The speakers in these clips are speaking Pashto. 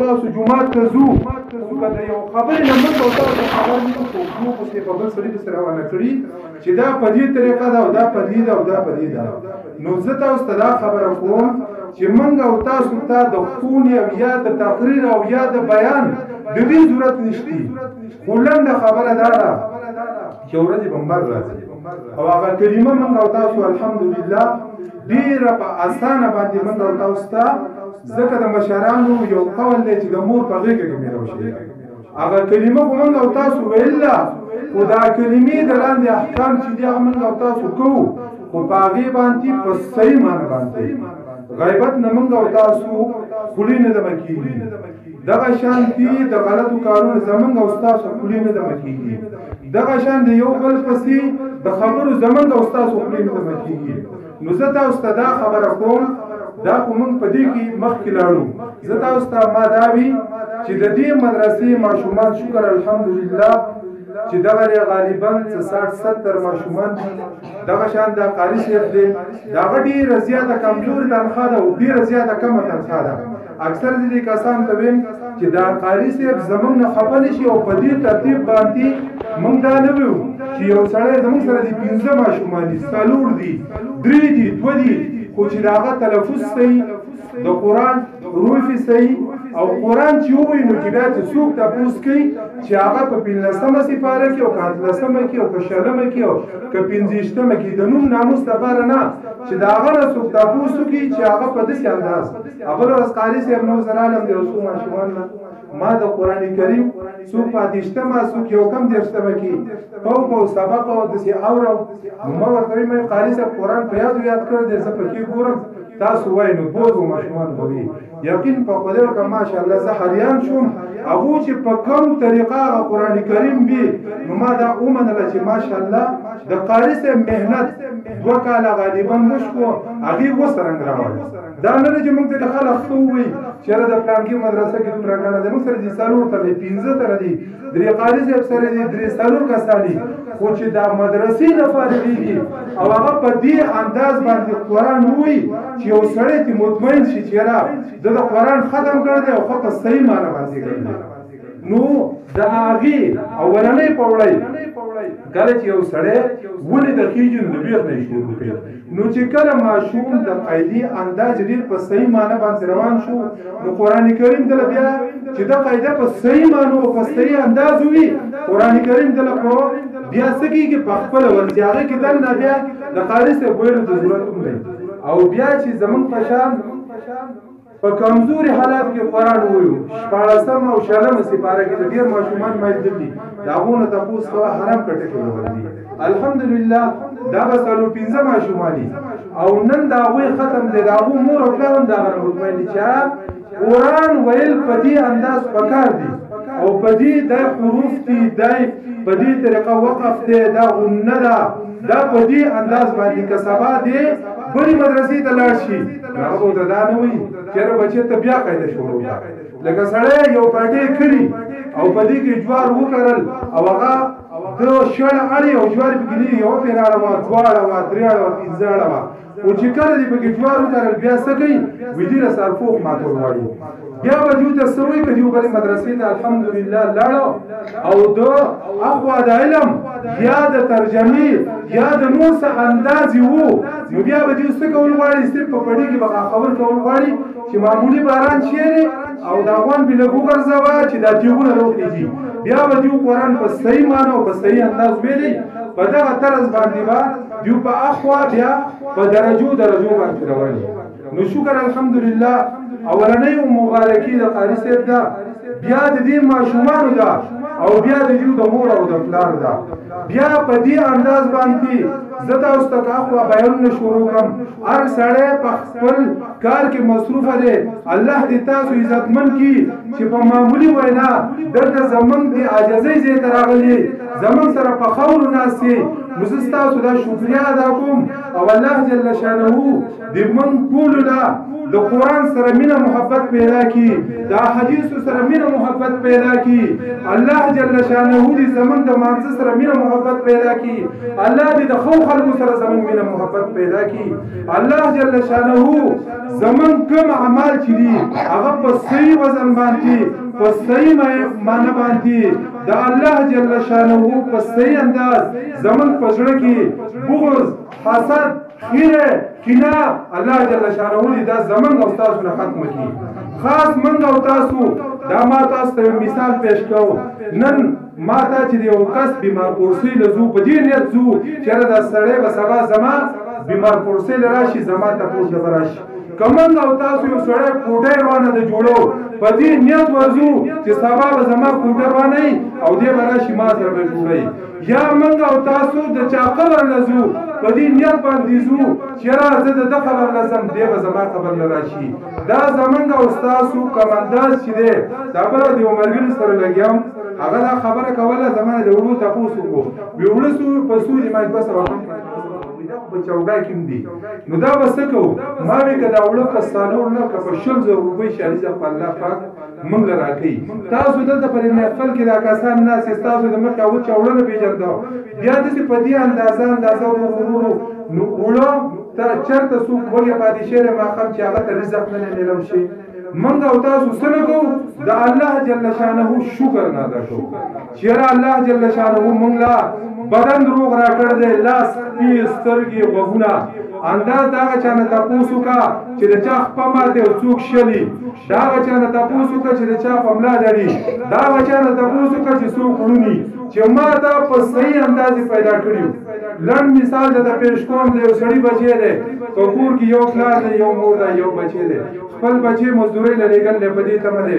تاسو جمعات ته ځو خو که د یو خبرې نه موږ او تاسو خبر نه کوو موږ اوس یې په بل سړي پسې روانه کړي چې دا په دې طریقه ده او دا په دې ده او دا په دې ده. نو زه تاسو ته دا خبره کوم چې موږ او تاسو ته د خونې او یا د تقریر او یا د بیان د دې ضرورت نشته. خو لنډه خبره دا ده چې ورځې بمبر راځي او هغه کلمه موږ او تاسو الحمدلله ډېره په اسانه باندې موږ او تاسو ته ځکه د مشرانو یو قول دی چې د مور په غېږه کې مې راوشي هغه کلمه خو موږ او تاسو ویله خو دا کلمې د لاندې احکام چې دي هغه موږ او تاسو کوو خو په هغې باندې په صحیح معنی باندې غیبت نه موږ او تاسو خولې نه دمه کېږي. دغه شانتي د غلطو کارونو زمونږ او ستاسو خولې نه دمه کېږي. دغه شان د یو بل پسې د خبرو زمونږ او ستاسو خولې نه دمه کېږي. نو زه تاسو ته دا خبره کوم دا خو موږ په دې کې مخکې لاړو. زه تاسو ته ما دا وي چې د دې مدرسې ماشومان شکر الحمدلله چې دغه غالبا 60-70 ماشومان دي. دغه شان د قاري صاحب دی دغه ډېره زیاته کمزورې تنخواه ده او ډېره زیاته کمه تنخواه ده. اکثر دې کسان ته ویم چې دا قاري صاحب زموږ نه خفه نه شي او په دې ترتیب باندې موږ دا نه ویو چې یو سړی زموږ سره دي 15 ماشومان دي 4 دي 3 دي 2 دي خو چې د هغه تلفظ صحیح د قرآن حروف صحیح او قرآن چې ووایي نو چې بیا چې څوک تپوس کوي چې هغه په 15مه سپاره کې او 15مه کې او په 20مه کې او که 25مه کې د نوم ناموس لپاره نه چې د هغه نه څوک تپوس وکړي چې هغه په داسې انداز بل ورځ قاري صاحب نو زه راغلم د یو څو ماشومان نه ما د قرآن کریم څوک په 28مه څوک یو کم 30مه کې په سبق او داسې اورم نو ما ورته وایي مې قاري صاحب قرآن په یاد کړ دی زه پکې ګورم تاسو وایي نو دوه ماشومان به وي. یقین په خدای وکړه ماشاءالله زه حیران شوم هغو چې په کوم طریقه هغه قرآن کریم وي نو ما دا ومنله چې ماشاءالله د قاري صاحب محنت 2 کاله غالبا وشو هغې اوس رنګ راوړ. دا نه ده چې موږ ته د خلک ښه ووایي چېرې د فلانکي مدرسه کې دومره ګڼه ده موږ سره دي 4 تنه 15 تنه دي 3 قاري صاحب سره دي 3-4 کسان دي خو چې دا مدرسې نه فارغېږي او هغه په دې انداز باندې قرآن ووایي چې یو سړی ته مطمئن شي چې یاره د قرآن ختم کړی دی او ښه په صحیح معنی باندې کړی دی. نو د هغې اولنۍ پوړی کله چې یو سړی ولې د خېجي نو د بیخ نه یې شروع کوي نو چې کله ماشوم د قاعدې انداز ډېر په صحیح معنی باندې روان شو نو قرآن کریم دله بیا چې دا قاعده په صحیح معنی او په صحیح انداز وي قرآن کریم دله په بیا څه کېږي په خپله ورځي هغې کې دننه بیا د قاري صاحب ویلو د ضرورت هم دی او بیا چې زمونږ په شان په کمزوري حالات کې قرآن وایو 14مه او 20مه سپاره کې د ډېر ماشومان مایل دي د هغو نه تپوس کوه حرام کټه کې ورځي الحمدلله دا به 15 ماشومان دي او نن د هغوی ختم دی د هغو مور او پلار هم د هغه نه مطمئن دي چې قرآن ویل په دې انداز پکار دي او په دې دا حروف دي دا په دې طریقه وقف دی دا غنه ده دا په دې انداز باندې که سبا دی بلې مدرسې ته لاړ شي هغه به ورته دا نه وایي چېرې بچې ته بیا قاعده شروع ده لکه سړی یو پټۍ کړي او په دې کې جوار وکرل او هغه د شړه اړې او جوار پکې نه یوه پېره اړوه 2 اړوه 3 اړوه 15 اړوه او چې کله دې پکې جوار وکرل بیا څه کوي ویدي له سرپوښ ماتول غواړي بیا به دوی ته څه وایي که دوی بلې مدرسې ته الحمدلله لاړو او د اخوا د علم یا د ترجمې یا د نور څه اندازې وو نو بیا به دوی څه کول غواړي صرف په پړي کې به خبر کول غواړي چې معمولي باران چیرې او د افغان بې لږ وګرځوه چې دا تیغونه راوخېږي بیا به دوی قرآن په صحیح معنی او په صحیح انداز ویلی په دغه طرز باندې به دوی په اخوا بیا په درجو باندې رواني. نو شکر الحمدلله اولنۍ مبارکي د قاري صاحب ده بیا د دې ماشومانو ده او بیا د دوی د مور او د پلار ده بیا په دې انداز باندې زه تاسو ته اخوا بیانونه شروع کړم هر سړی په خپل کار کې مصروفه دی الله دې تاسو عزتمن کړي چې په معمولي وینا دلته زمونږ د عاجزۍ ځای ته راغلي زمونږ سره په خاورو ناست یې نو زه ستاسو دا شکریه ادا کوم او الله جل شانه د من ټول لا د قران سره مینه محبت پیدا کی د حدیث سره مینه محبت پیدا کی الله جل شانه دې زمون د مانځ سره مینه محبت پیدا کی الله دې د خو خلکو سره زمون مینه محبت پیدا کی الله جل شانه زمون کوم اعمال چې دي هغه په صحیح وزن باندې په صحیح معنی باندې د الله جل شانه په صحیح انداز زمون پښړه کې بغض حسد خیره کینا الله جل شانه دې دا زمون او تاسو نه ختم کړي خاص منګ او تاسو دا ما تاسو ته مثال پېښ کوم نن ما ته چې یو کس بیمار کورسي لزو په دې نیت زو چې دا سړی به سبا زما بیمار کورسي لراشي زما ته پوښتنه براشي کمن او تاسو یو سړی کوټه روانه ده جوړو په دې نیت ورزو چې سبا به زما کوټه روانه او دې براشي ما سره به جوړي یا منګ او تاسو د چا قبر لزو په دې نیت باندې زو چې راځه د خبر لازم دی به زما خبر لراشي دا زمنګ او تاسو کمانداز چې دی دا بل دی عمرګل سره لګیام هغه دا خبره کوله زمانه د وړو تاسو کو وړو په سوري ما په سره په چوکای کې دی نو دا وسکو ما به کدا وړو په سالور نه که په شل زو روپۍ شریزه په الله پاک موږ لراکې تاسو دلته پر محفل کې دا کسان ناس تاسو د مخ او چوړنه پیژندو بیا د په دې اندازه نو وړو ته چرته سو وګه پاتې شهره ما خم چې هغه ته رزق نه ملو شي منګ او تاسو سره کو د الله جل شانه شکر نه ادا کو چیرې الله جل شانه مونږ لا بدن روغ را کړ دې لاس پی سترګي وغونه انداز دا چانه تاسو کا چې د چا په ماته څوک شلی دا چانه تاسو کا چې د چا په ملا دړي دا چانه تاسو کا چې څوک ورونی چې ما دا په صحیح انداز پیدا کړیو لړ مثال د پېښ کوم دی سړی بچی دی په کور کې یو خلار دی یو مور دی یو بچی دی خپل بچی مزدوري لګل نه پدې تم دی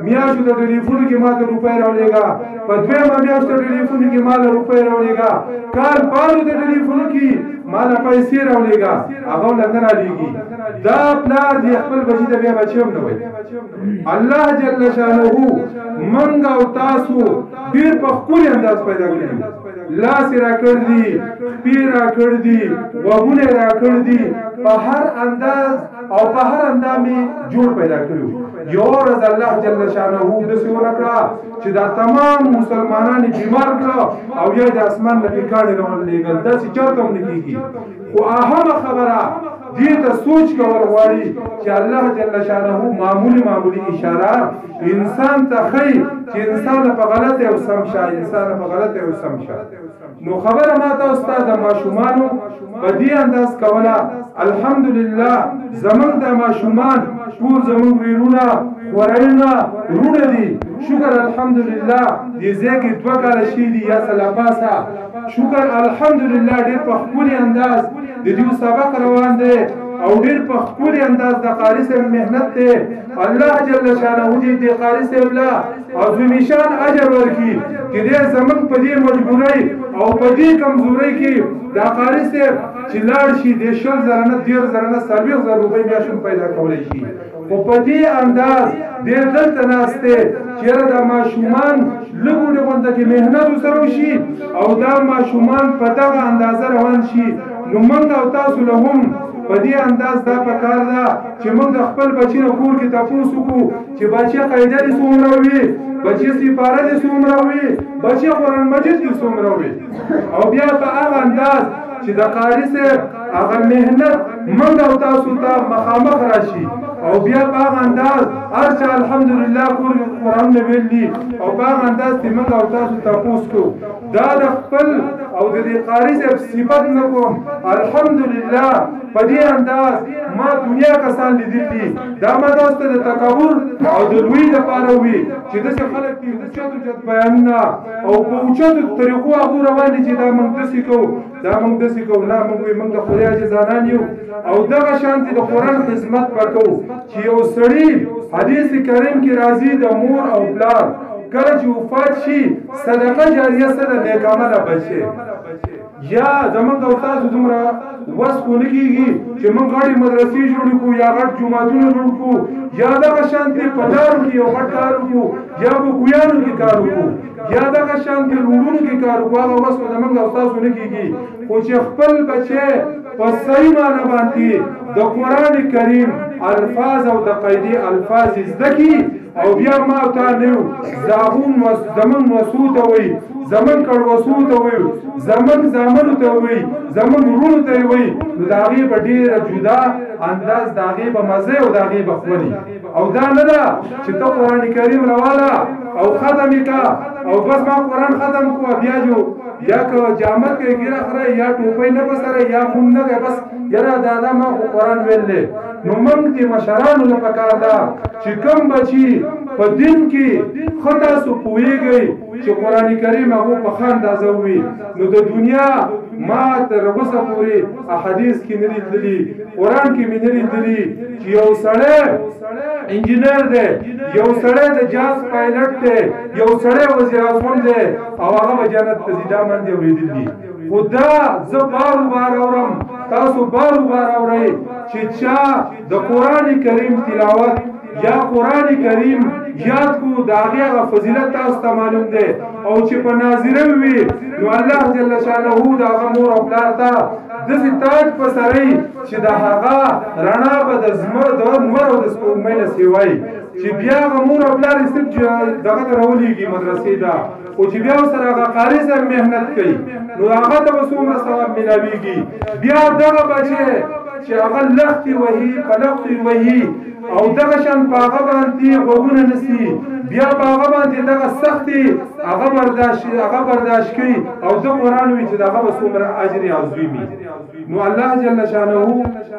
میاشو د ټلیفون کې ما د روپۍ راولېګا په دویمه میاشت د ټلیفون کې ما د روپۍ راولېګا کال پالو د ټلیفون کې ما د پیسې راولېګا هغه لندن علیږي دا پلار دی خپل بچی د بیا بچوم نه وای الله جل شانه منګ او تاسو ډیر په خپل انداز پیدا کړی لاس را کړ دي پیر را کړ دي وګونه را کړ دي په هر انداز او په هر اندامي جوړ پیدا کړو یو ورځ الله جل شانه د سیور کړه چې دا تمام مسلمانان بیمار کړه او یا د اسمان نه پکاړي روان لګل دا چې چرته هم نکېږي خو اهم خبره دې ته سوچ کول غواړي چې الله جل شانه معمولی اشاره انسان ته خی چې انسان په غلطه او سم شای انسان په غلطه او سم شای نو خبره ما ته استاد ماشومانو په دې انداز کوله الحمدلله زمون د ماشومان ټول زمون ورونه وراینا رونه دي شکر الحمدلله دې ځکه دوه کال شي دي یا سلاماسا شکر الحمدلله ډېر په خپل انداز د دې سبق روان دي او ډېر په خپل انداز د قاری سره مهنت ته الله جل شانه دې قاری سره لا عظیم شان اجر ورکړي چې دې زمون په دې مجبورۍ او په دې کمزورۍ کې د قاری سره چې لاړ شي د شل زرنه ډیر زرنه 30,000 روپۍ بیا شون پیدا کولای شي خو په دې انداز ډېر دلته ناشته چیرې د ماشومان لګونه غونډه کې مهنت وسره شي او دا ماشومان په دغه انداز روان شي نو موږ او تاسو له هم په دې انداز دا پکار ده چې موږ خپل بچی نه کور کې تاسو کو چې بچی قاعده دي څومره وي بچی سپاره دي څومره وي بچی قرآن مجید دي څومره وي او بیا په هغه انداز چې د قاری صاحب هغه مهنت موږ او تاسو ته مخامخ راشي او بیا په هغه انداز هرچا الحمدلله قرآن نه ویلي او په هغه انداز چې موږ او تاسو تاسو کو دا د خپل او د دې قاری صاحب صفت نه کوم الحمدلله په دې انداز ما دنیا کسان لیدلي دا ما دوست د تکبر او د لوی لپاره وي چې د خلک دې د چاتو چات بیانونه او په اوچتو طریقو هغه روان دي چې دا موږ دسي کو دا موږ دسي کو نه موږ د خدای جزانان یو او دغه شانتي د قرآن خدمت وکړو چې یو سړی حدیث کریم کې راځي د مور او پلار کله چې وفات شي صدقه جاریه سره نیک عمل بچي یا زمونږ او تاسو دومره وس کو لګيږي چې موږ غاړي مدرسې جوړ کو یا غټ جمعهونه جوړ کو یا دغه شانتي پدارو کې یو غټ کار کو یا په ګویانو کې کار کو یا دغه شانتي روړونو کې کار کو هغه وس کو زمونږ او تاسو لګيږي خو چې خپل بچي په صحیح معنی باندې د قران کریم الفاظ او د قاعده الفاظ زده کی او بیا ما ته نو زاغون زمن وسوت وي زمن کړه وسوت وي زمن ته وي زمن رونو ته وي دا غي په ډیره جدا انداز دا غي په مزه او دا غي په خولي او دا نه ده چې ته قران کریم راواله او ختم کا او بس ما قران ختم کو بیا جو یا کو جامت کې ګیره خره یا ټوپۍ نه بسره یا خون نه بس یره دادا ما قران ویل نو موږ دې مشرانو لپاره کار دا چې کوم بچي په دین کې خطا سو پويږي چې قران کریم هغه په خان اندازه وي نو د دنیا ما تر وسه پوری احادیث کې نه لیدلي قران کې مې نه لیدلي چې یو سړی انجینر دی یو سړی د جاز پایلټ دی یو سړی وزیر اعظم دی او هغه جنت ته ځي دا من دی ولیدلي خدا زه بار اورم تاسو بار اورئ چې چا د قران کریم تلاوت یا قران کریم یاد کو داغه فضیلت تاسو ته معلوم ده او چې په ناظره وي نو الله جل شانه دا امور او پلار ته د تاج په سرای چې دا هغه رڼا به د زمر د نور او د سپوږمۍ له سیوای چې بیا امور او پلار استب دغه راولېږي مدرسې دا او چې بیا سره هغه قاری سره مهنت کوي نو هغه ته وسومره ثواب ملاويږي بیا دغه بچي چې هغه لختي وهي پلختي وهي او دغه شان پاغه باندې غوونه نسی بیا پاغه باندې دغه سختي هغه برداشت کوي او د قران وی چې دغه وسومره اجر عظیمي نو الله جل شانه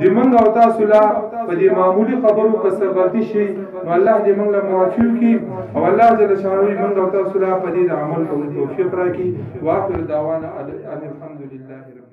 دې موږ او تاسو لا په دې معمولی خبرو کې غلطي شي نو الله دې موږ له معافي وکړي او الله جل شانه موږ او تاسو لا په دې عمل کولو توفیق راکړي واخر دعوانا الحمدلله